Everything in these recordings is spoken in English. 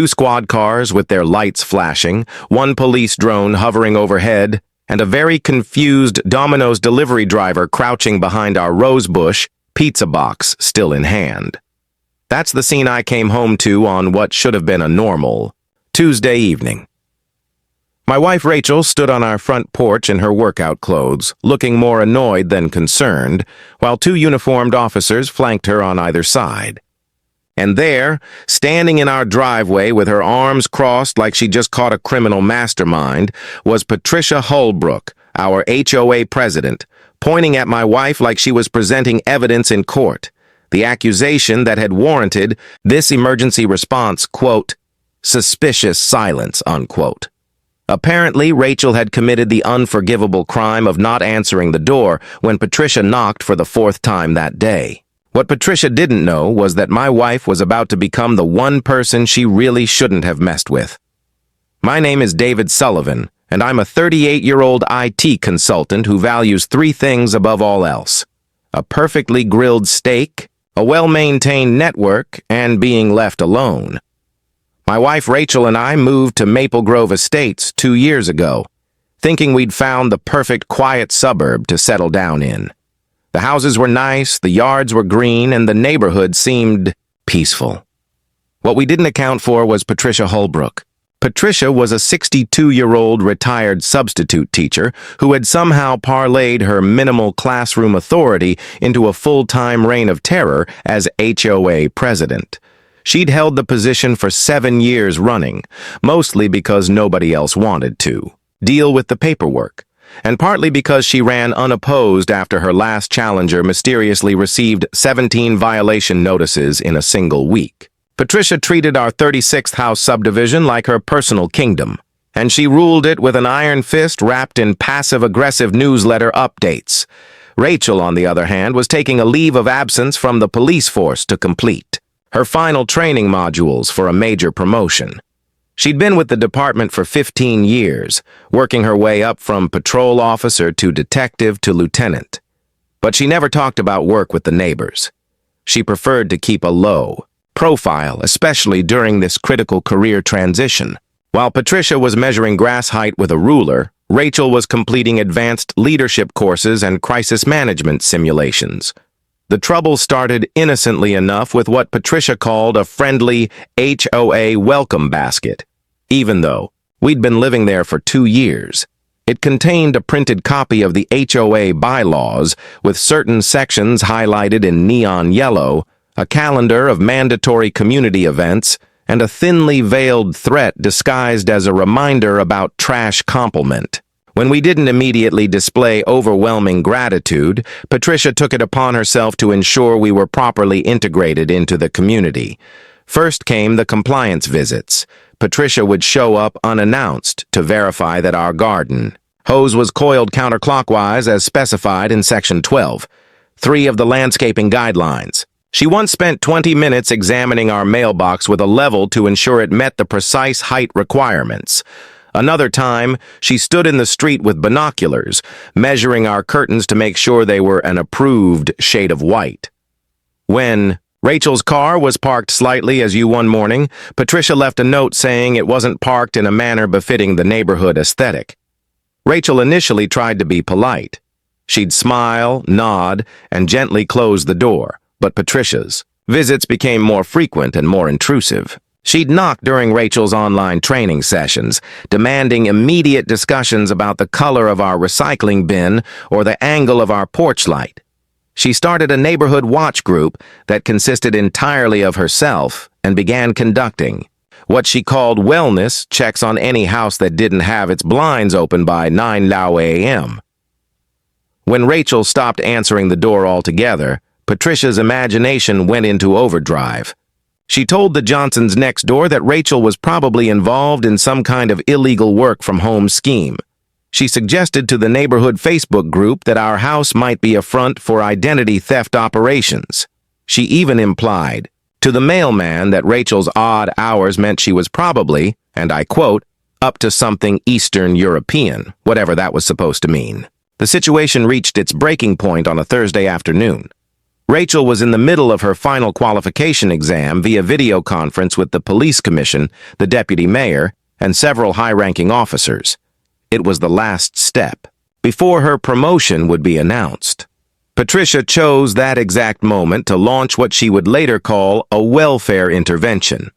2 squad cars with their lights flashing, 1 police drone hovering overhead, and a very confused Domino's delivery driver crouching behind our rosebush pizza box still in hand. That's the scene I came home to on what should have been a normal Tuesday evening. My wife Rachel stood on our front porch in her workout clothes, looking more annoyed than concerned, while 2 uniformed officers flanked her on either side. And there, standing in our driveway with her arms crossed like she just caught a criminal mastermind, was Patricia Holbrook, our HOA president, pointing at my wife like she was presenting evidence in court, the accusation that had warranted this emergency response, quote, suspicious silence, unquote. Apparently, Rachel had committed the unforgivable crime of not answering the door when Patricia knocked for the 4th time that day. What Patricia didn't know was that my wife was about to become the one person she really shouldn't have messed with. My name is David Sullivan, and I'm a 38-year-old IT consultant who values 3 things above all else: a perfectly grilled steak, a well-maintained network, and being left alone. My wife Rachel and I moved to Maple Grove Estates 2 years ago, thinking we'd found the perfect quiet suburb to settle down in. The houses were nice, the yards were green, and the neighborhood seemed peaceful. What we didn't account for was Patricia Holbrook. Patricia was a 62-year-old retired substitute teacher who had somehow parlayed her minimal classroom authority into a full-time reign of terror as HOA president. She'd held the position for 7 years running, mostly because nobody else wanted to deal with the paperwork, and partly because she ran unopposed after her last challenger mysteriously received 17 violation notices in a single week. Patricia treated our 36th house subdivision like her personal kingdom, and she ruled it with an iron fist wrapped in passive-aggressive newsletter updates. Rachel, on the other hand, was taking a leave of absence from the police force to complete her final training modules for a major promotion. She'd been with the department for 15 years, working her way up from patrol officer to detective to lieutenant. But she never talked about work with the neighbors. She preferred to keep a low profile, especially during this critical career transition. While Patricia was measuring grass height with a ruler, Rachel was completing advanced leadership courses and crisis management simulations. The trouble started innocently enough with what Patricia called a friendly HOA welcome basket, even though we'd been living there for 2 years. It contained a printed copy of the HOA bylaws with certain sections highlighted in neon yellow, a calendar of mandatory community events, and a thinly veiled threat disguised as a reminder about trash compliment. When we didn't immediately display overwhelming gratitude, Patricia took it upon herself to ensure we were properly integrated into the community. First came the compliance visits. Patricia would show up unannounced to verify that our garden hose was coiled counterclockwise as specified in Section 12, 3 of the landscaping guidelines. She once spent 20 minutes examining our mailbox with a level to ensure it met the precise height requirements. Another time, she stood in the street with binoculars, measuring our curtains to make sure they were an approved shade of white. When Rachel's car was parked slightly as you one morning, Patricia left a note saying it wasn't parked in a manner befitting the neighborhood aesthetic. Rachel initially tried to be polite. She'd smile, nod, and gently close the door, but Patricia's visits became more frequent and more intrusive. She'd knock during Rachel's online training sessions, demanding immediate discussions about the color of our recycling bin or the angle of our porch light. She started a neighborhood watch group that consisted entirely of herself and began conducting what she called wellness checks on any house that didn't have its blinds open by 9 a.m. When Rachel stopped answering the door altogether, Patricia's imagination went into overdrive. She told the Johnsons next door that Rachel was probably involved in some kind of illegal work-from-home scheme. She suggested to the neighborhood Facebook group that our house might be a front for identity theft operations. She even implied to the mailman that Rachel's odd hours meant she was probably, and I quote, up to something Eastern European, whatever that was supposed to mean. The situation reached its breaking point on a Thursday afternoon. Rachel was in the middle of her final qualification exam via video conference with the police commission, the deputy mayor, and several high-ranking officers. It was the last step, before her promotion would be announced. Patricia chose that exact moment to launch what she would later call a welfare intervention.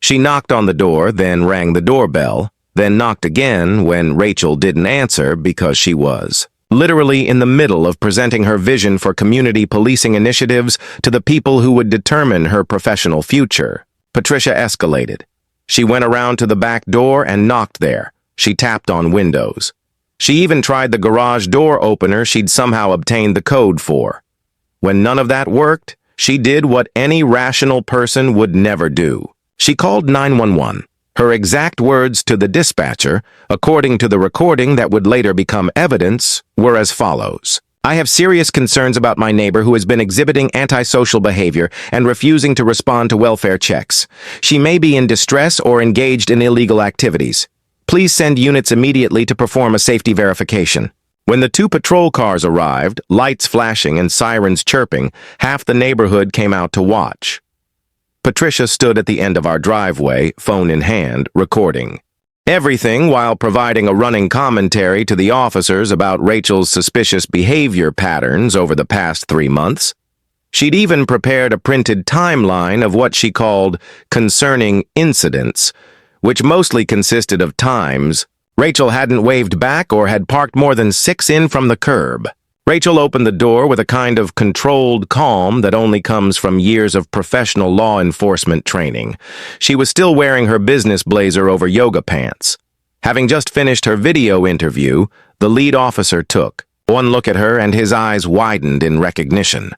She knocked on the door, then rang the doorbell, then knocked again when Rachel didn't answer because she was literally in the middle of presenting her vision for community policing initiatives to the people who would determine her professional future. Patricia escalated. She went around to the back door and knocked there. She tapped on windows. She even tried the garage door opener she'd somehow obtained the code for. When none of that worked, she did what any rational person would never do. She called 911. Her exact words to the dispatcher, according to the recording that would later become evidence, were as follows. "I have serious concerns about my neighbor who has been exhibiting antisocial behavior and refusing to respond to welfare checks. She may be in distress or engaged in illegal activities. Please send units immediately to perform a safety verification." When the 2 patrol cars arrived, lights flashing and sirens chirping, half the neighborhood came out to watch. Patricia stood at the end of our driveway, phone in hand, recording everything while providing a running commentary to the officers about Rachel's suspicious behavior patterns over the past 3 months. She'd even prepared a printed timeline of what she called concerning incidents, which mostly consisted of times Rachel hadn't waved back or had parked more than 6 in from the curb. Rachel opened the door with a kind of controlled calm that only comes from years of professional law enforcement training. She was still wearing her business blazer over yoga pants. Having just finished her video interview, the lead officer took one look at her and his eyes widened in recognition.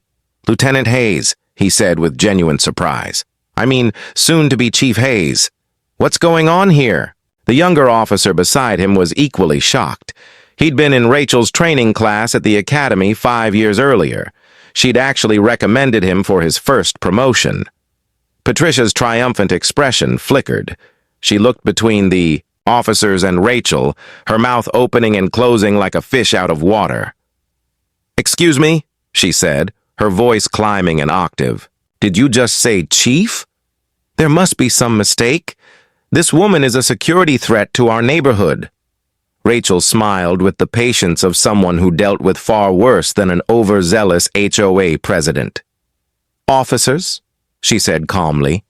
"Lieutenant Hayes," he said with genuine surprise. "I mean, soon-to-be Chief Hayes. What's going on here?" The younger officer beside him was equally shocked. He'd been in Rachel's training class at the academy 5 years earlier. She'd actually recommended him for his first promotion. Patricia's triumphant expression flickered. She looked between the officers and Rachel, her mouth opening and closing like a fish out of water. "Excuse me," she said, her voice climbing an octave. "Did you just say chief? There must be some mistake. This woman is a security threat to our neighborhood." Rachel smiled with the patience of someone who dealt with far worse than an overzealous HOA president. "Officers," she said calmly,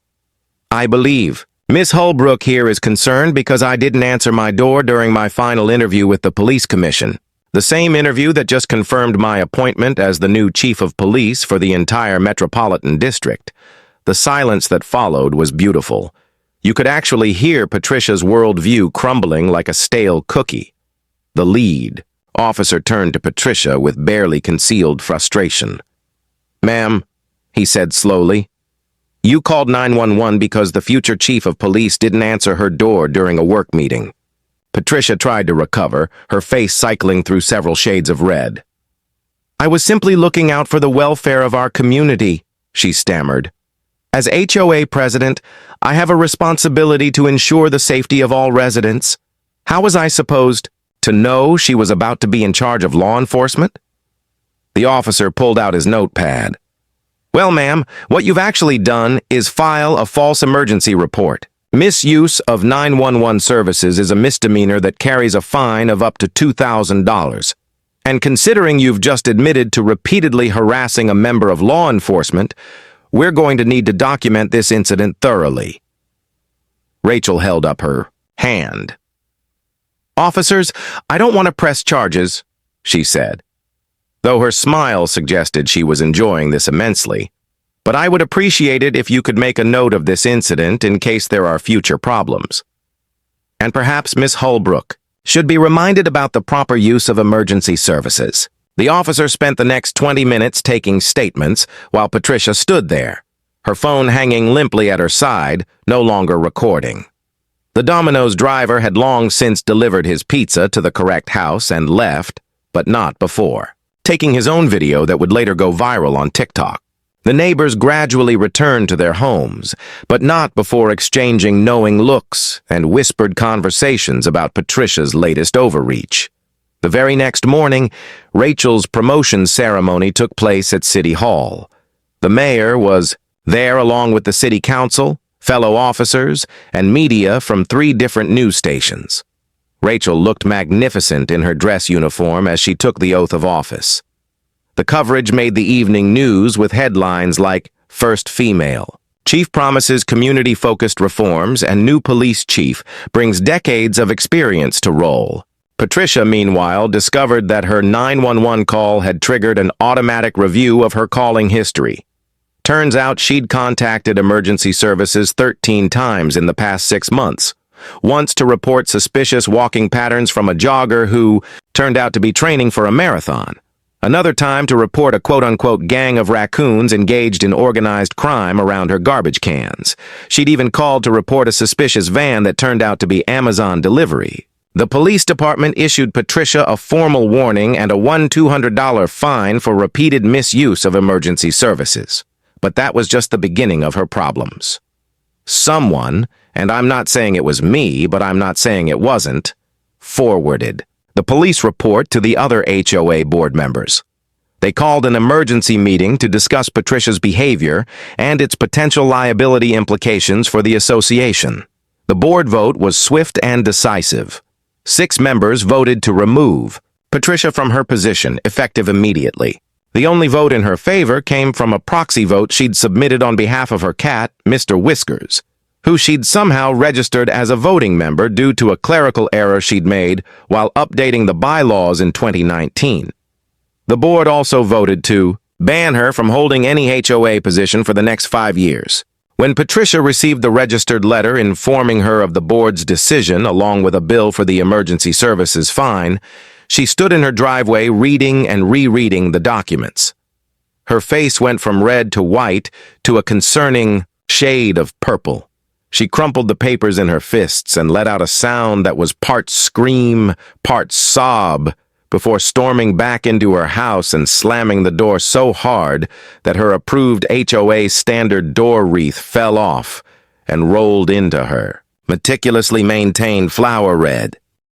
"I believe Miss Holbrook here is concerned because I didn't answer my door during my final interview with the police commission. The same interview that just confirmed my appointment as the new chief of police for the entire metropolitan district. The silence that followed was beautiful. You could actually hear Patricia's worldview crumbling like a stale cookie. The lead officer turned to Patricia with barely concealed frustration. "Ma'am," he said slowly, "you called 911 because the future chief of police didn't answer her door during a work meeting." Patricia tried to recover, her face cycling through several shades of red. "I was simply looking out for the welfare of our community," she stammered. "As HOA president, I have a responsibility to ensure the safety of all residents. How was I supposed to know she was about to be in charge of law enforcement?" The officer pulled out his notepad. "Well, ma'am, what you've actually done is file a false emergency report. Misuse of 911 services is a misdemeanor that carries a fine of up to $2,000. And considering you've just admitted to repeatedly harassing a member of law enforcement, we're going to need to document this incident thoroughly." Rachel held up her hand. "Officers, I don't want to press charges," she said, though her smile suggested she was enjoying this immensely. "But I would appreciate it if you could make a note of this incident in case there are future problems. And perhaps Miss Holbrook should be reminded about the proper use of emergency services." The officer spent the next 20 minutes taking statements while Patricia stood there, her phone hanging limply at her side, no longer recording. The Domino's driver had long since delivered his pizza to the correct house and left, but not before taking his own video that would later go viral on TikTok. The neighbors gradually returned to their homes, but not before exchanging knowing looks and whispered conversations about Patricia's latest overreach. The very next morning, Rachel's promotion ceremony took place at City Hall. The mayor was there along with the city council, fellow officers, and media from 3 different news stations. Rachel looked magnificent in her dress uniform as she took the oath of office. The coverage made the evening news with headlines like First Female, Chief Promises Community-Focused Reforms, and New Police Chief Brings Decades of Experience to Role. Patricia, meanwhile, discovered that her 911 call had triggered an automatic review of her calling history. Turns out she'd contacted emergency services 13 times in the past 6 months. Once to report suspicious walking patterns from a jogger who turned out to be training for a marathon. Another time to report a quote-unquote gang of raccoons engaged in organized crime around her garbage cans. She'd even called to report a suspicious van that turned out to be Amazon delivery. The police department issued Patricia a formal warning and a $200 fine for repeated misuse of emergency services. But that was just the beginning of her problems. Someone, and I'm not saying it was me, but I'm not saying it wasn't, forwarded the police report to the other HOA board members. They called an emergency meeting to discuss Patricia's behavior and its potential liability implications for the association. The board vote was swift and decisive. 6 members voted to remove Patricia from her position, effective immediately. The only vote in her favor came from a proxy vote she'd submitted on behalf of her cat, Mr. Whiskers, who she'd somehow registered as a voting member due to a clerical error she'd made while updating the bylaws in 2019. The board also voted to ban her from holding any HOA position for the next 5 years. When Patricia received the registered letter informing her of the board's decision along with a bill for the emergency services fine, she stood in her driveway reading and rereading the documents. Her face went from red to white to a concerning shade of purple. She crumpled the papers in her fists and let out a sound that was part scream, part sob, before storming back into her house and slamming the door so hard that her approved HOA standard door wreath fell off and rolled into her, meticulously maintained flower red.